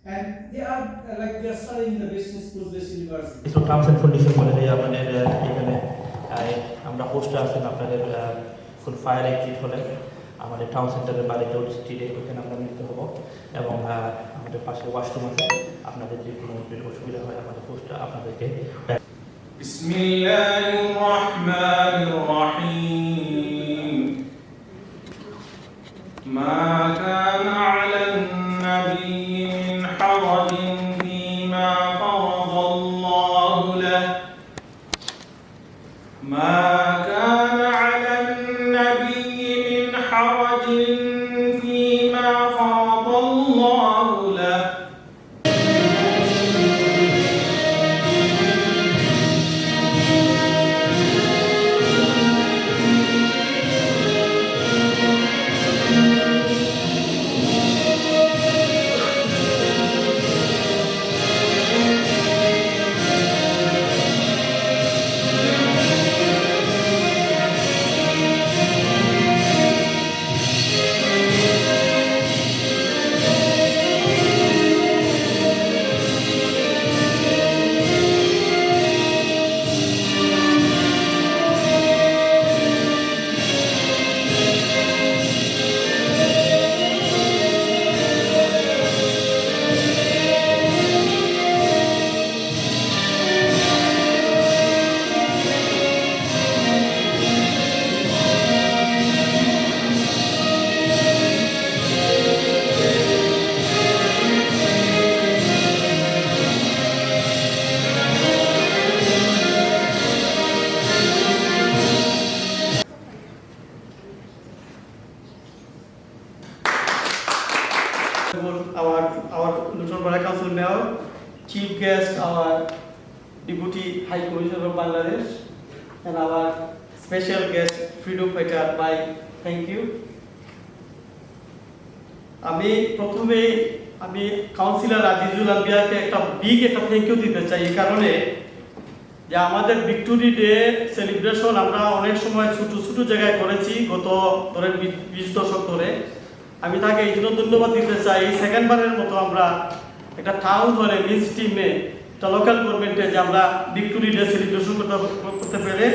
and they are they are studying in the Western schools, West University. কিছু terms and condition বলে দেয় আমাদের এখানে আমরা হোস্টে আছেন আপনাদের ফুল ফায়ার এক্সিট হলে আমাদের টাউন সেন্টারের বাড়িতে স্ট্রিটে ওখানে আমরা মিলিত হব এবং আমাদের পাশে ওয়াশরুম আছে আপনাদের যে কোনো অসুবিধা হয় আমাদের হোস্টটা আপনাদেরকে বিসমিল্লাহির রহমানির রহিম মা কানা আলান নাবিয়্যি মিন হারাজিন ফীমা ফারাদাল্লাহু লাহু মা কানা আলান নাবিয়্যি মিন হারাজিন ফীমা ফারাদাল্লাহু লাহু Our Luton Borough Council Mayor, Chief Guest, our Deputy High Commissioner of Bangladesh, and our special guest, Freedom Fighter, Bhai, thank you. প্রথমে আমি কাউন্সিলর আজিজুল আম্বিয়াকে একটা থ্যাংক ইউ দিতে চাই এই কারণে যে আমাদের ভিক্টোরি ডে সেলিব্রেশন আমরা অনেক সময় ছোট জায়গায় করেছি গত ধরেন 20 দশক ধরে। আমি তাকে এই জন্য ধন্যবাদ দিতে চাই এই সেকেন্ডবারের মতো আমরা একটা টাউন হলে মিস টিমে একটা লোকাল গভর্নমেন্টে যে আমরা ভিক্টোরি ডে সেলিব্রেশন করতে পেরে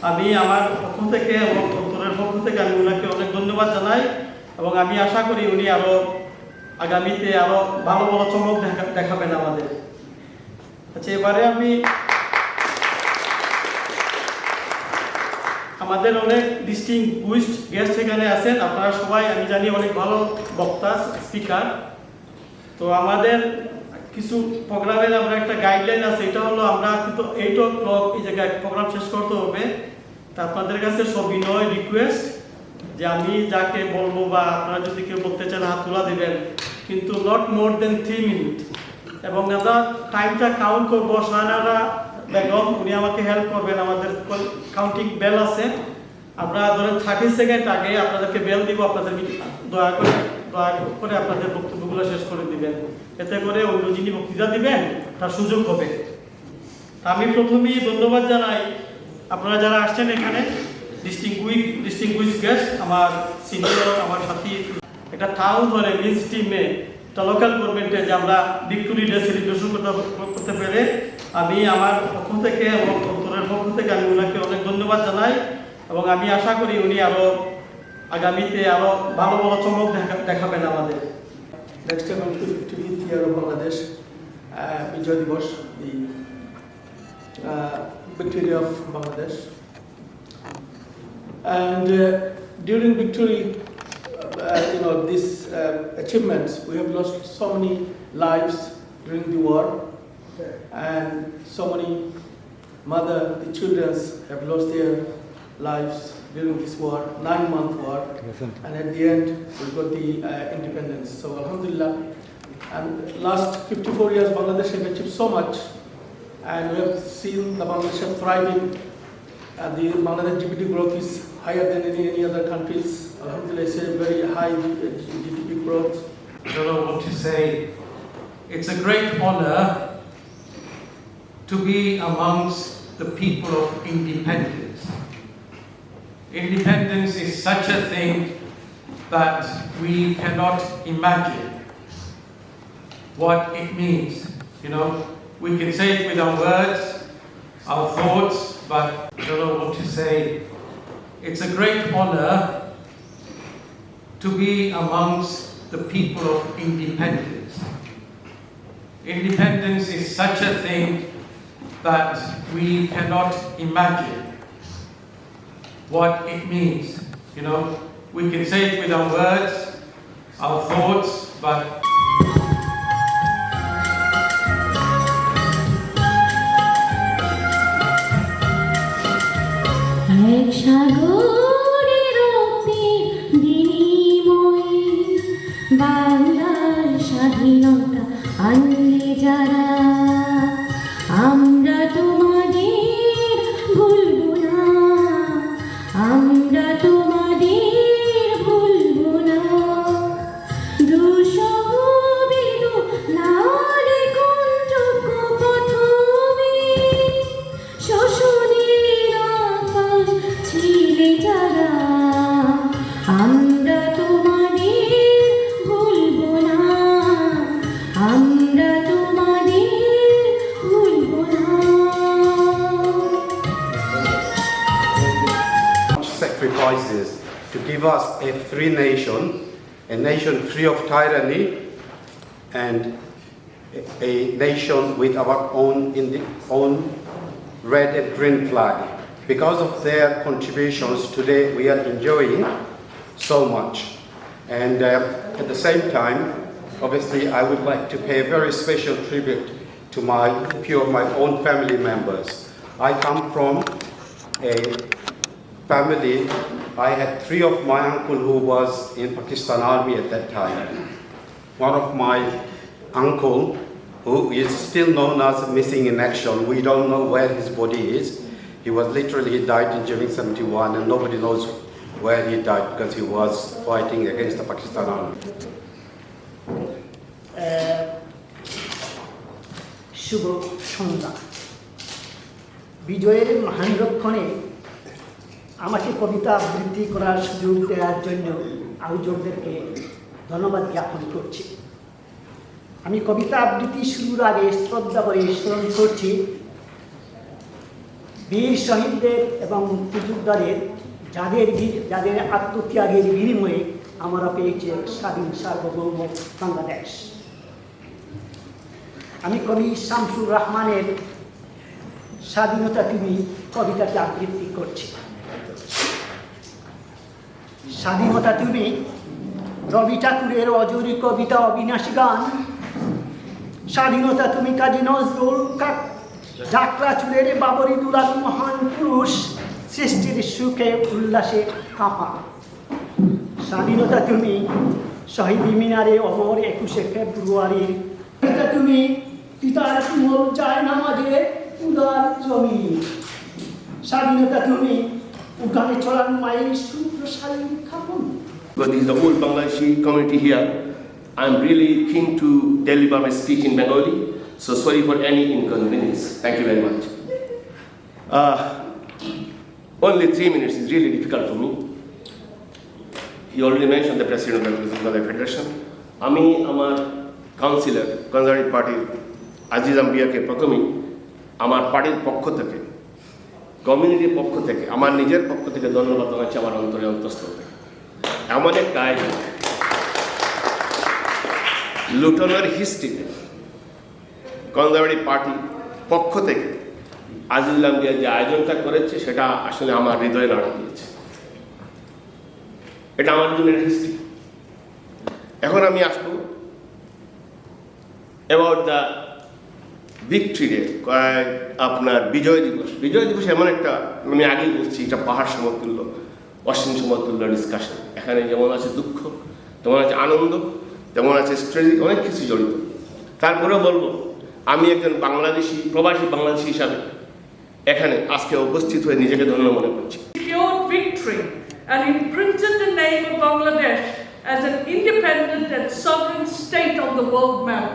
আমি আমার পক্ষ থেকে এবং অন্তরের পক্ষ থেকে আমি ওনাকে অনেক ধন্যবাদ জানাই এবং আমি আশা করি উনি আরও আগামীতে আরও ভালো ভালো চমক দেখাবেন আমাদের। আচ্ছা, এবারে আমি আমাদের অনেক ডিস্টিংগুইশড গেস্ট এখানে আছেন, আপনারা সবাই আমি জানি অনেক ভালো বক্তা স্পিকার। তো আমাদের কিছু প্রোগ্রামের আমরা একটা গাইডলাইন আছে, এটা হলো আমরা কিন্তু 8 o'clock এই জায়গায় প্রোগ্রাম শেষ করতে হবে। তা আপনাদের কাছে সবিনয় রিকোয়েস্ট যে আমি যাকে বলবো বা আপনারা যদি কেউ বলতে চান হাত তোলা দেবেন, কিন্তু নট মোর দেন 3 মিনিট। এবং আমরা টাইমটা কাউন্ট করবো, সানারা বেগম উনি আমাকে হেল্প করবেন, আমাদের কাউন্টিং বেল আছে, আমরা ধরেন 30 সেকেন্ড আগে আপনাদেরকে বেল দিব, আপনাদের দয়া করে আপনাদের বক্তব্যগুলো শেষ করে দিবেন, এতে করে অন্য যিনি বক্তৃতা দিবেন তার সুযোগ হবে। আমি প্রথমেই ধন্যবাদ জানাই আপনারা যারা আসছেন এখানে, ডিস্টিংগুইশ গেস্ট, আমার সিনিয়র, আমার সাথী, একটা টাউন হলে মিস টিমে একটা লোকাল গভর্নমেন্টে যে আমরা ভিক্টোরি ডে সেলিব্রেশন করতে পেরে আমি আমার পক্ষ থেকে এবং অন্তরের পক্ষ থেকে আমি ওনাকে অনেক ধন্যবাদ জানাই এবং আমি আশা করি উনি আরও আগামীতে আরও ভালো ভালো চমক দেখাবেন আমাদের। Next time on 50th year of Bangladesh, Bijoy Diwas, the victory of Bangladesh. And during victory, these achievements, we have lost so many lives during the war, and so many the children have lost their lives during this war, 9-month war, and at the end we got the independence. So Alhamdulillah, and last 54 years Bangladesh have achieved so much, and we have seen the Bangladesh thriving, and the Bangladesh GDP growth is higher than any other countries. Alhamdulillah, it's a very high GDP growth. I don't know what to say. It's a great honor to be amongst the people of independence. Independence is such a thing that we cannot imagine. what it means. You know, we can say it with our words, our thoughts, but I don't know what to say. It's a great honor to be amongst the people of independence. Independence is such a thing that we cannot imagine what it means. You know, we can say it with our words, our thoughts, but এক সাগরের বিনিময়ে বাংলার স্বাধীনতা আনলে যারা, আমরা তোমাদের ভুলব না, আমরা তোমাদের ভুলব না। দুঃসহ নারে কণ্টক প্রথমে শোষণের আকাশ ছিলে যারা, আমরা তোমাদের ভুলব না, আমরা তোমাদের ভুলব না। Sacrifices to give us a free nation free of tyranny, and a nation with our own red and green flag. Because of their contributions, today we are enjoying so much. And at the same time, obviously, I would like to pay a very special tribute to a few of my own family members. I come from a family. I had 3 of my uncle who was in Pakistan Army at that time. One of my uncle, who is still known as missing in action. We don't know where his body is. He died in June 71, and nobody knows where he died because he was fighting against the Pakistan Army. শুভ সন্ধ্যা। বিজয়ের মহান রক্ষণে আমাকে কবিতা আবৃত্তি করার সুযোগ দেওয়ার জন্য আয়োজকদেরকে ধন্যবাদ জ্ঞাপন করছি। আমি কবিতা আবৃত্তি শুরুর আগে শ্রদ্ধা করে স্মরণ করছি বীর শহীদদের এবং মুক্তিযোদ্ধাদের, যাদের আত্মত্যাগের বিনিময়ে আমরা পেয়েছি স্বাধীন সার্বভৌম বাংলাদেশ। আমি কবি শামসুর রহমানের স্বাধীনতা তুমি কবিতাকে আবৃত্তি করছি। স্বাধীনতা তুমি রবি ঠাকুরের অজরি কবিতা অবিনাশী গান, স্বাধীনতা তুমি কাজী নজরুল জাকলা চুলের বাবরি দুলাল মহান পুরুষ, সৃষ্টির সুখে উল্লাসে কাঁপা। স্বাধীনতা তুমি শহীদ মিনারে অমর 21শে ফেব্রুয়ারির, তুমি পিতার কোমল যায় নামাজে উদার জমি। স্বাধীনতা তুমি উঠানে চলার মায়ের সুপ্রসারী Khapan. But this is the whole Bangladeshi community here. I'm really keen to deliver my speech in Bengali, so sorry for any inconvenience. Thank you very much. Only 3 minutes is really difficult for me. He already mentioned the president of the Bangladesh Federation. আমি আমার councillor conservative পার্টির আজিজ আম্বিয়াকে প্রথমেই আমার পার্টির পক্ষ থেকে, কমিউনিটির পক্ষ থেকে, আমার নিজের পক্ষ থেকে ধন্যবাদ জানাচ্ছি আমার অন্তরে অন্তঃস্থল থেকে। এমন একটা আয়োজন লুটনের হিস্ট্রিতে কনজারভেটিভ পার্টি পক্ষ থেকে আজিজুল আম্বিয়া যে আয়োজনটা করেছে সেটা আসলে আমার হৃদয়ে নাড়া দিয়েছে। এটা আমার জন্য হিস্ট্রি। এখন আমি আসবো অ্যাবাউট দ্য ভিক্টরি ডে, আপনার বিজয় দিবস। বিজয় দিবস এমন একটা, আমি আগেই বলছি, এটা পাহাড় সমতুল্য, অসীম সমতুল্য ডিসকাশন। এখানে যেমন আছে দুঃখ, তেমন আছে আনন্দ, তেমন আছে স্ট্রেস, অনেক কিছু জড়িত। তারপরেও বলবো আমি একজন বাংলাদেশি, প্রবাসী বাংলাদেশি হিসাবে এখানে আজকে উপস্থিত হয়ে নিজেকে ধন্য মনে করছি। Secured victory and imprinted the name of Bangladesh as an independent and sovereign state on the world map.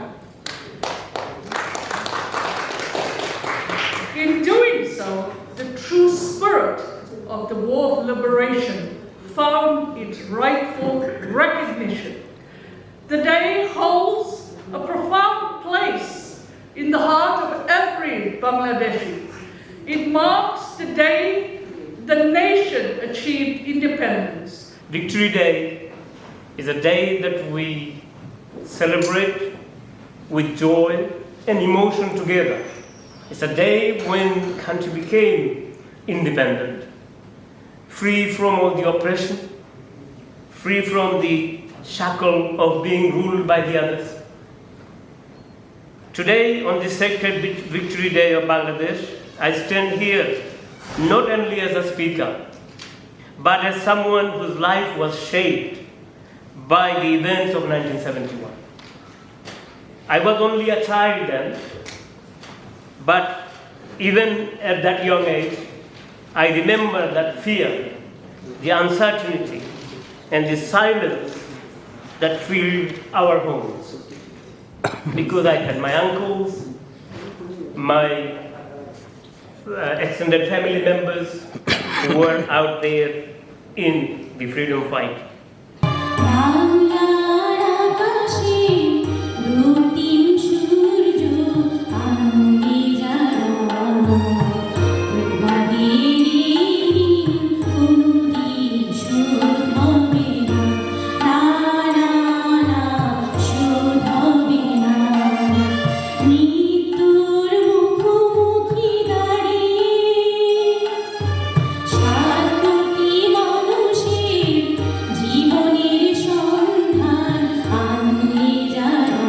In doing so, the true spirit of the War of Liberation found its rightful recognition. The day holds a profound Bangladeshi. It marks the day the nation achieved independence. Victory Day is a day that we celebrate with joy and emotion together. It's a day when country became independent, free from all the oppression, free from the shackle of being ruled by the others. Today, on this sacred Victory Day of Bangladesh, I stand here not only as a speaker, but as someone whose life was shaped by the events of 1971. I was only a child then, but even at that young age, I remember that fear, the uncertainty, and the silence that filled our homes. Because I had my uncles, my extended family members who were out there in the freedom fight. বাংলার আকাশে রক্তিম সূর্য আঙ্গে যারা প্রভাদের কোনদিন শোধ হবে না, না না শোধ হবে না। মৃত্যুর মুখোমুখি দাঁড়িয়ে ৭ কোটি মানুষের জীবনের সন্ধান আনলে যারা,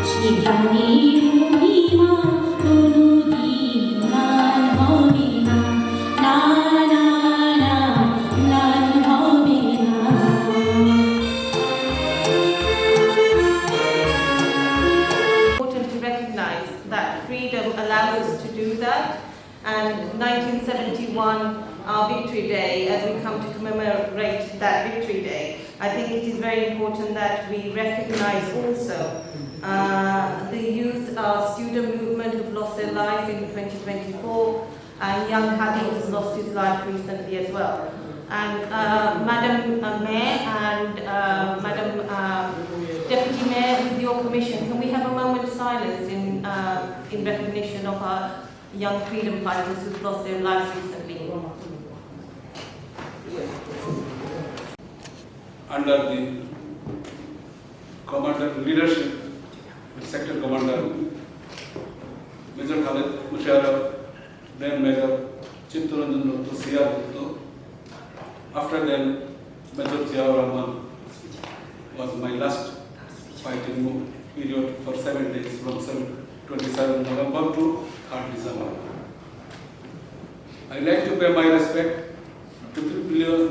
সে গানের মহিমা কোনদিন ম্লান হবে না, না না না ম্লান হবে না। Important to recognize that freedom allows us to do that, and 1971, our Victory Day, as we come to commemorate that Victory Day, I think it is very important that we recognize also the youth, student movement who've lost their lives in 2024, and young Hadi who's lost his life recently as well. And Madam Mayor and Madam Deputy Mayor, with your permission, can we have a moment of silence in recognition of our young freedom fighters who've lost their lives recently? Under the commander leadership, Sector Commander Major Khaled Musharraf, then Major Chittaranjan Dutta, C.R. Dutta. After them, Major Ziaur Rahman was my last fighting period for 7 days, from 27 November to 3rd December. I'd like to pay my respect to 3 billion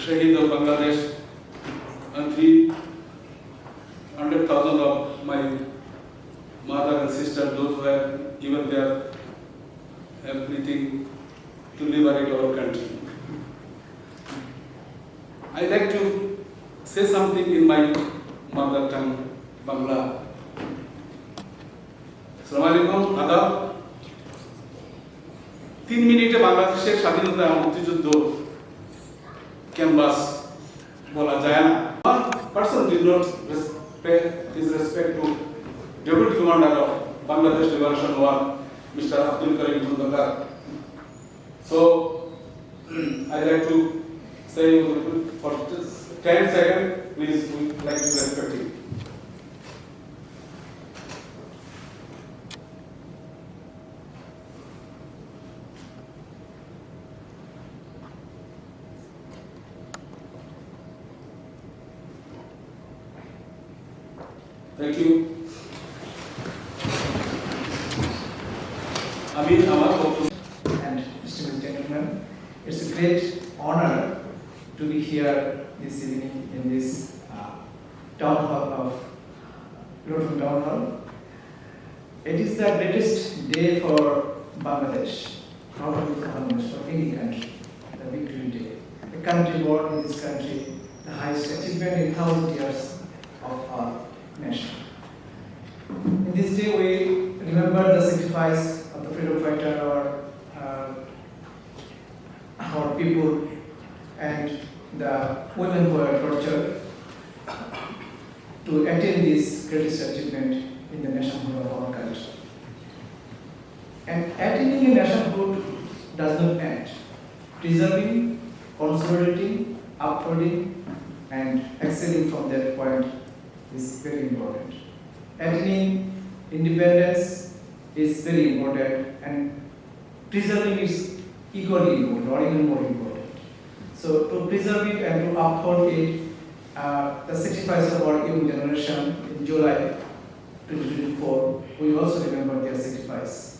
Shaheed of Bangladesh and 300,000 of my mother and sister, those who have given their everything to liberate our country. I'd like to say something in my mother tongue, Bangla. Assalamu alaikum, adab. 3 মিনিটে বাংলাদেশের স্বাধীনতা মুক্তিযুদ্ধ canvas বলা যায় না। One person did not pay his respect to Deputy Commander of Bangladesh Liberation War, Mr. Abdul Karim Khundakar. So I'd like to say for just 10 seconds, please, we'd like to respect him. Thank you. And distinguished gentlemen, it's a great honor to be here this evening in this town hall of Rotan Town Hall. It is the greatest day for Bangladesh, not only for Bangladesh, for any country, the Victory Day. A country born in this country, the highest achievement in 1,000 years of our nation. In this day, we remember the sacrifice of the freedom fighter, our people, and the women who were tortured to attain this greatest achievement in the nationhood of our country. And attaining a nationhood does not end. Preserving, consolidating, upholding, and excelling from that point is very important. Attaining independence is very important, and preserving is equally important or even more important. So to preserve it and to uphold it, the sacrifice of our young generation in July 2024, we also remember their sacrifice.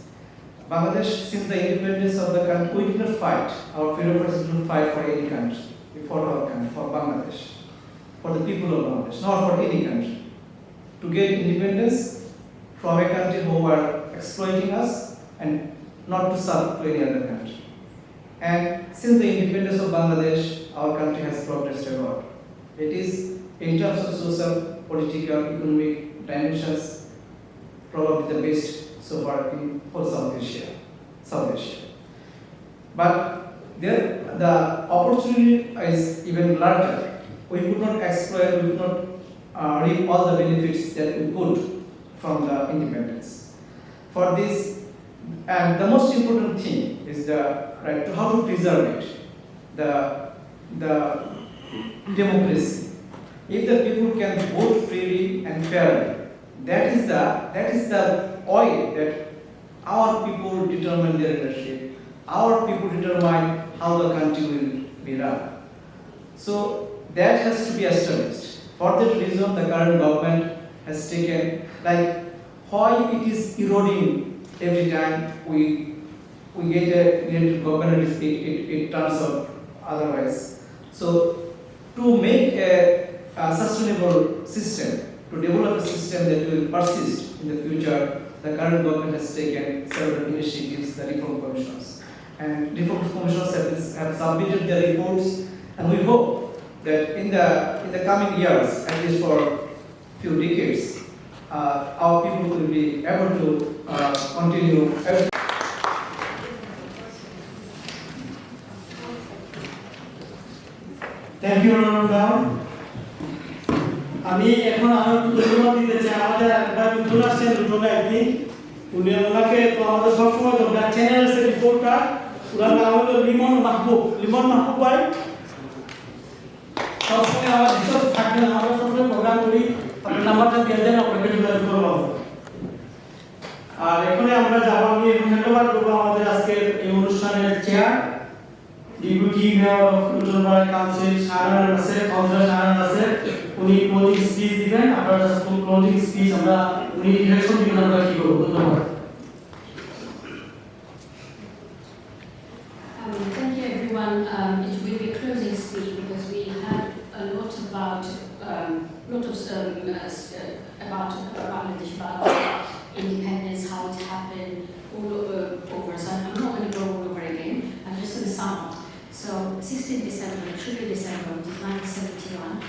Bangladesh, since the independence of the country, we did not fight. Our freedom fighters did not fight for any country. We fought our country, for Bangladesh, for the people of Bangladesh, not for any country. To get independence from a country who were exploiting us and not to serve to any other country. And since the independence of Bangladesh, our country has progressed a lot. It is, in terms of social, political, economic dimensions, probably the best so far in whole South Asia. But there, the opportunity is even larger. We could not exploit, we could not reap all the benefits that we could from the independence. For this, and the most important thing is the right to how to preserve it, the democracy. If the people can vote freely and fairly, that is the way that our people determine their leadership. Our people determine how the country will be run. So that has to be established. For that reason, the current government has taken, like, why it is eroding every time we get a elected government, it turns out otherwise. So to make a sustainable system, to develop a system that will persist in the future, the current government has taken several initiatives, the reform commissions. And reform commissions have submitted their reports, and we hope that in the coming years, at least for a few decades, our people will be able to continue. Thank you, Ronald. আমি এখন আরো একটু ধন্যবাদ দিতে চাই আমাদের একবার মিঠুন আসছেন লুটনে একদিন উনি ওনাকে তো আমাদের সবসময় দরকার চ্যানেলের রিপোর্টার ওনার নাম হলো লিমন মাহবুব ভাই সবসময় আমার বিশেষ থাকবেন আমরা সবসময় প্রোগ্রাম করি আপনার নাম্বারটা দিয়ে দেন আপনাকে যোগাযোগ করবো আর এখানে আমরা যাব আমি ধন্যবাদ করবো আমাদের আজকের এই অনুষ্ঠানের চেয়ার ডিপুটি মেয়র অফ লুটনপাড়া কাউন্সিল শাহরান আছে উনি ক্লোজিং স্পিচ দিবেন আপনারা ক্লোজিং স্পিচ আমরা উনি ডিরেকশন দিবেন আমরা কি করব ধন্যবাদ Thank you everyone. It will be a closing speech because we had a lot about Bangladesh, about independence, how it happened all over. So I'm not going to go all over again. I'm just going to sum up. So 16 December, 3 December 1971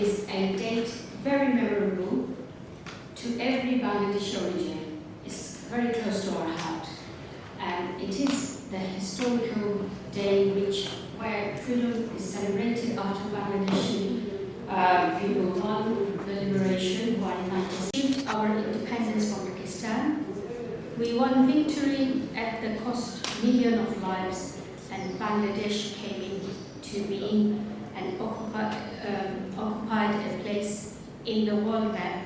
is a date very memorable to every Bangladeshi origin. It's very close to our heart. And it is the historical day where freedom is celebrated after Bangladeshi people won the liberation while achieved our independence from Pakistan. We won victory at the cost of millions of lives, and Bangladesh came into being and occupied a place in the world map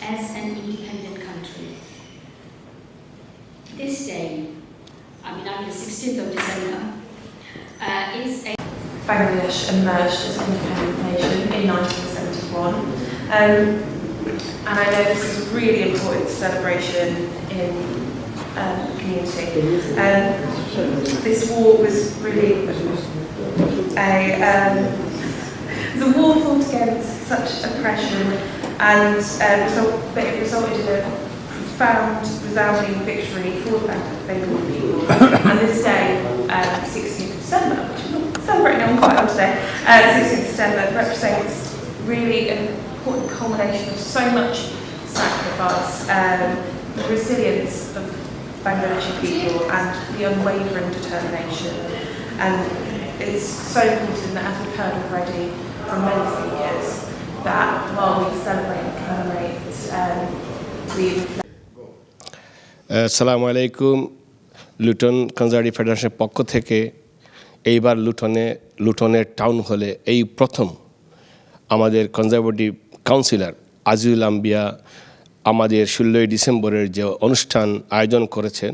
as an independent country. This day, on the 16th of December, is a Bangladesh emerged as an independent nation in 1971. And I know this is a really important celebration in the community. This war was really the war fought against such oppression, and but it resulted in a profound, resounding victory for the Bengal people. And this day, 16th of December, which I'm not celebrating on quite on today, 16th of December represents really an important culmination of so much sacrifice, the resilience of Bangladeshi people and the unwavering determination. And it's so important that, as we've heard already from many speakers, that while we celebrate and commemorate, we reflect. আসসালামু আলাইকুম। Luton conservative ফেডারেশনের পক্ষ থেকে এইবার লুটনের town হলে এই প্রথম আমাদের কনজারভেটিভ কাউন্সিলর আজিজুল আম্বিয়া আমাদের 16ই ডিসেম্বরের যে অনুষ্ঠান আয়োজন করেছেন,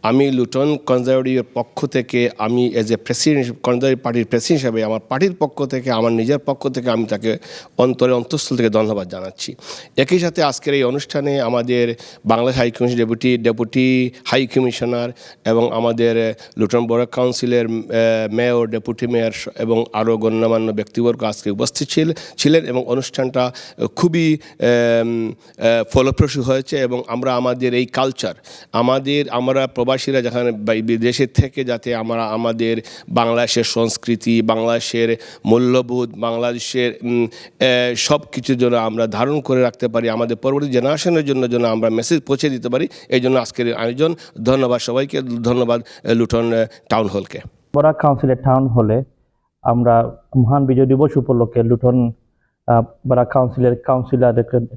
আমি লুটন কনজারভেটিভের পক্ষ থেকে আমি এজ এ প্রেসিডেন্ট, কনজারভেটিভ পার্টির প্রেসিডেন্ট হিসাবে আমার পার্টির পক্ষ থেকে, আমার নিজের পক্ষ থেকে আমি তাকে অন্তঃস্থল থেকে ধন্যবাদ জানাচ্ছি। একই সাথে আজকের এই অনুষ্ঠানে আমাদের Bangladesh high commission deputy high commissioner এবং আমাদের লুটন বড় কাউন্সিলের মেয়র, ডেপুটি মেয়র এবং আরও গণ্যমান্য ব্যক্তিবর্গ আজকে উপস্থিত ছিলেন এবং অনুষ্ঠানটা খুবই ফলপ্রসূ হয়েছে। এবং আমরা আমাদের এই কালচার, আমরা প্রবাসীরা যেখানে বিদেশের থেকে যাতে আমরা আমাদের বাংলাদেশের সংস্কৃতি, বাংলাদেশের মূল্যবোধ, বাংলাদেশের সব কিছুর জন্য আমরা ধারণ করে রাখতে পারি, আমাদের পরবর্তী জেনারেশনের জন্য আমরা মেসেজ পৌঁছে দিতে পারি। এই জন্য আজকের আয়োজন। ধন্যবাদ সবাইকে, ধন্যবাদ লুটন টাউন হলকে। বরাক কাউন্সিলের টাউন হলে আমরা মহান বিজয় দিবস উপলক্ষে Luton Barak councillor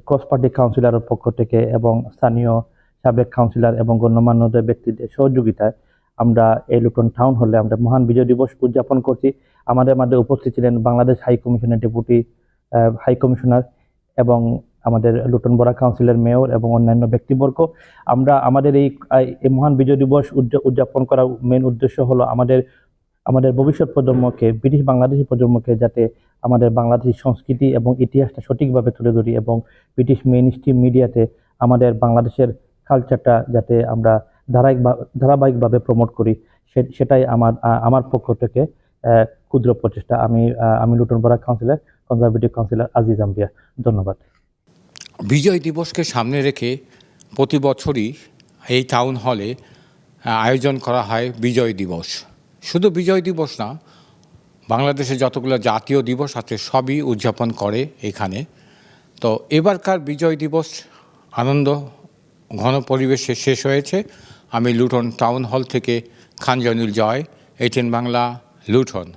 cross party কাউন্সিলরের পক্ষ থেকে এবং স্থানীয় সাবেক কাউন্সিলর এবং গণ্যমান্যদের ব্যক্তিদের সহযোগিতায় আমরা এই লুটন টাউন হলে আমরা মহান বিজয় দিবস উদযাপন করছি। আমাদের মধ্যে উপস্থিত ছিলেন বাংলাদেশ হাই কমিশনের ডেপুটি হাই কমিশনার এবং আমাদের লুটন বরাক কাউন্সিলের মেয়র এবং অন্যান্য ব্যক্তিবর্গ। আমরা আমাদের এই মহান বিজয় দিবস উদযাপন করার মেন উদ্দেশ্য হলো আমাদের ভবিষ্যৎ প্রজন্মকে, ব্রিটিশ বাংলাদেশি প্রজন্মকে যাতে আমাদের বাংলাদেশি সংস্কৃতি এবং ইতিহাসটা সঠিকভাবে তুলে ধরি এবং ব্রিটিশ মেইনস্ট্রিম মিডিয়াতে আমাদের বাংলাদেশের কালচারটা যাতে আমরা ধারাবাহিকভাবে প্রমোট করি, সেটাই আমার পক্ষ থেকে ক্ষুদ্র প্রচেষ্টা। আমি Luton Barak councillor, conservative councillor Aziz আম্বিয়া। ধন্যবাদ। বিজয় দিবসকে সামনে রেখে প্রতি বছরই এই টাউন হলে আয়োজন করা হয় বিজয় দিবস। শুধু বিজয় দিবস না, বাংলাদেশে যতগুলো জাতীয় দিবস আছে সবই উদযাপন করে এখানে। তো এবারকার বিজয় দিবস আনন্দ ঘন পরিবেশে শেষ হয়েছে। আমি লুটন টাউন হল থেকে খান জয়নুল জয়, ATN বাংলা, লুটন।